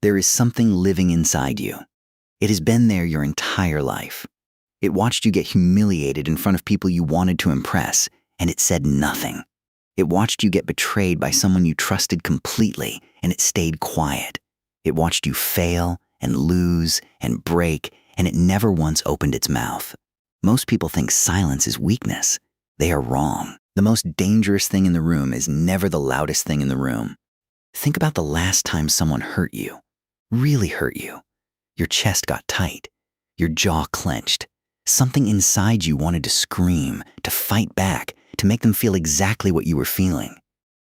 There is something living inside you. It has been there your entire life. It watched you get humiliated in front of people you wanted to impress, and it said nothing. It watched you get betrayed by someone you trusted completely, and it stayed quiet. It watched you fail and lose and break, and it never once opened its mouth. Most people think silence is weakness. They are wrong. The most dangerous thing in the room is never the loudest thing in the room. Think about the last time someone hurt you, really hurt you. Your chest got tight, your jaw clenched. Something inside you wanted to scream, to fight back, to make them feel exactly what you were feeling.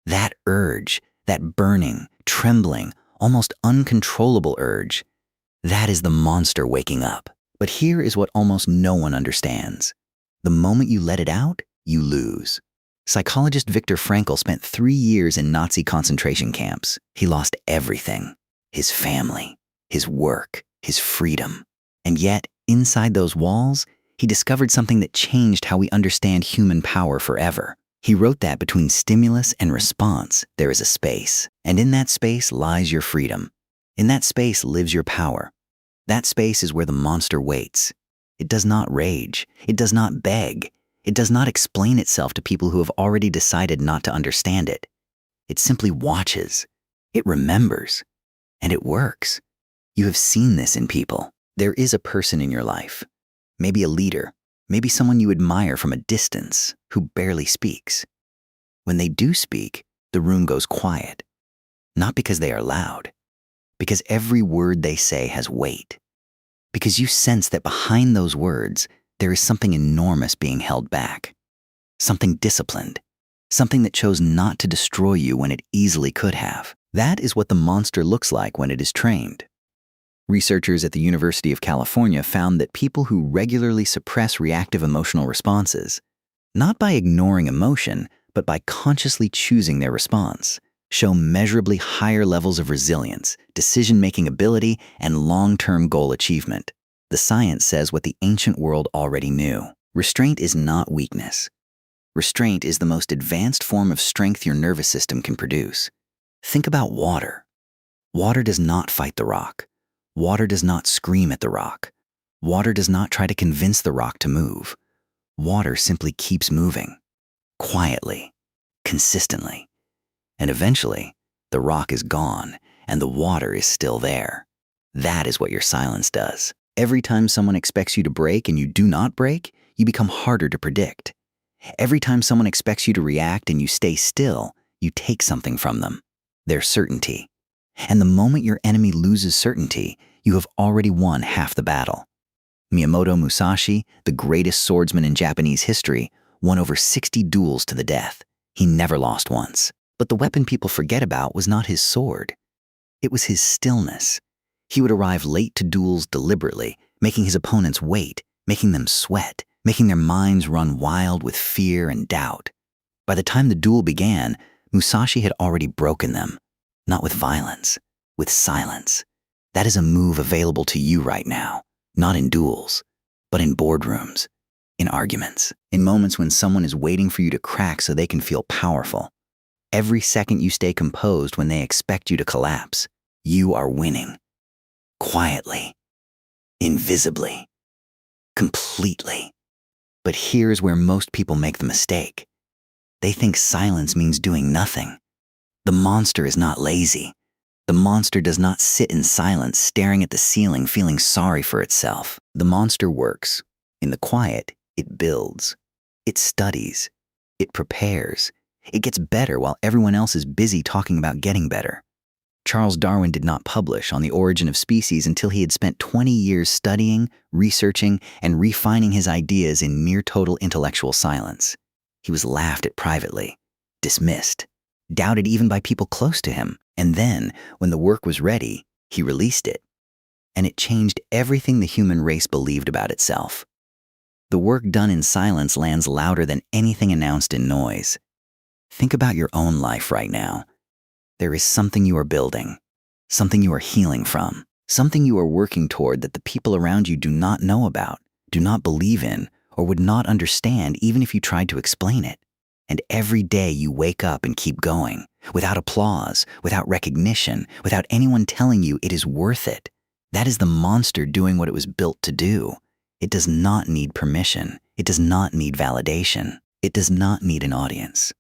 That urge, that burning, trembling, almost uncontrollable urge, that is the monster waking up. But here is what almost no one understands. The moment you let it out, you lose. Psychologist Viktor Frankl spent 3 years in Nazi concentration camps. He lost everything: his family, his work, his freedom. And yet, inside those walls, he discovered something that changed how we understand human power forever. He wrote that between stimulus and response, there is a space. And in that space lies your freedom. In that space lives your power. That space is where the monster waits. It does not rage. It does not beg. It does not explain itself to people who have already decided not to understand it. It simply watches. It remembers. And it works. You have seen this in people. There is a person in your life, maybe a leader, maybe someone you admire from a distance, who barely speaks. When they do speak, the room goes quiet. Not because they are loud, because every word they say has weight. Because you sense that behind those words, there is something enormous being held back. Something disciplined. Something that chose not to destroy you when it easily could have. That is what the monster looks like when it is trained. Researchers at the University of California found that people who regularly suppress reactive emotional responses, not by ignoring emotion, but by consciously choosing their response, show measurably higher levels of resilience, decision-making ability, and long-term goal achievement. The science says what the ancient world already knew. Restraint is not weakness. Restraint is the most advanced form of strength your nervous system can produce. Think about water. Water does not fight the rock. Water does not scream at the rock. Water does not try to convince the rock to move. Water simply keeps moving. Quietly. Consistently. And eventually, the rock is gone and the water is still there. That is what your silence does. Every time someone expects you to break and you do not break, you become harder to predict. Every time someone expects you to react and you stay still, you take something from them, their certainty. And the moment your enemy loses certainty, you have already won half the battle. Miyamoto Musashi, the greatest swordsman in Japanese history, won over 60 duels to the death. He never lost once. But the weapon people forget about was not his sword. It was his stillness. He would arrive late to duels deliberately, making his opponents wait, making them sweat, making their minds run wild with fear and doubt. By the time the duel began, Musashi had already broken them. Not with violence, with silence. That is a move available to you right now, not in duels, but in boardrooms, in arguments, in moments when someone is waiting for you to crack so they can feel powerful. Every second you stay composed when they expect you to collapse, you are winning. Quietly, invisibly, completely. But here's where most people make the mistake. They think silence means doing nothing. The monster is not lazy. The monster does not sit in silence staring at the ceiling feeling sorry for itself. The monster works. In the quiet, it builds. It studies. It prepares. It gets better while everyone else is busy talking about getting better. Charles Darwin did not publish On the Origin of Species until he had spent 20 years studying, researching, and refining his ideas in near total intellectual silence. He was laughed at privately, dismissed, doubted even by people close to him, and then, when the work was ready, he released it. And it changed everything the human race believed about itself. The work done in silence lands louder than anything announced in noise. Think about your own life right now. There is something you are building, something you are healing from, something you are working toward that the people around you do not know about, do not believe in, or would not understand even if you tried to explain it. And every day you wake up and keep going, without applause, without recognition, without anyone telling you it is worth it. That is the monster doing what it was built to do. It does not need permission. It does not need validation. It does not need an audience.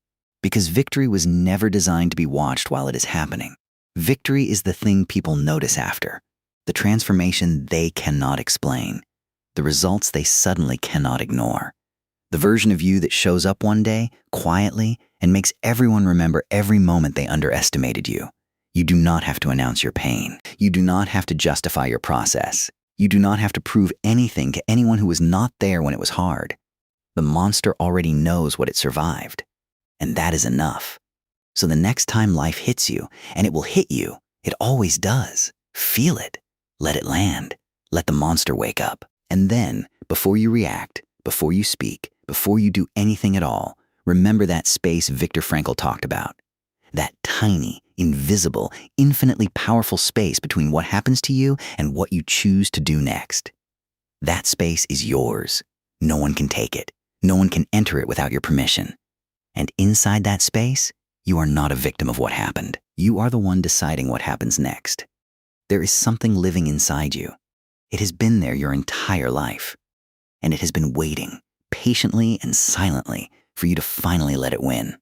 Because victory was never designed to be watched while it is happening. Victory is the thing people notice after, the transformation they cannot explain, the results they suddenly cannot ignore. The version of you that shows up one day, quietly, and makes everyone remember every moment they underestimated you. You do not have to announce your pain. You do not have to justify your process. You do not have to prove anything to anyone who was not there when it was hard. The monster already knows what it survived. And that is enough. So the next time life hits you, and it will hit you, it always does. Feel it. Let it land. Let the monster wake up. And then, before you react, before you speak, before you do anything at all, remember that space Viktor Frankl talked about. That tiny, invisible, infinitely powerful space between what happens to you and what you choose to do next. That space is yours. No one can take it. No one can enter it without your permission. And inside that space, you are not a victim of what happened. You are the one deciding what happens next. There is something living inside you. It has been there your entire life. And it has been waiting, patiently and silently, for you to finally let it win.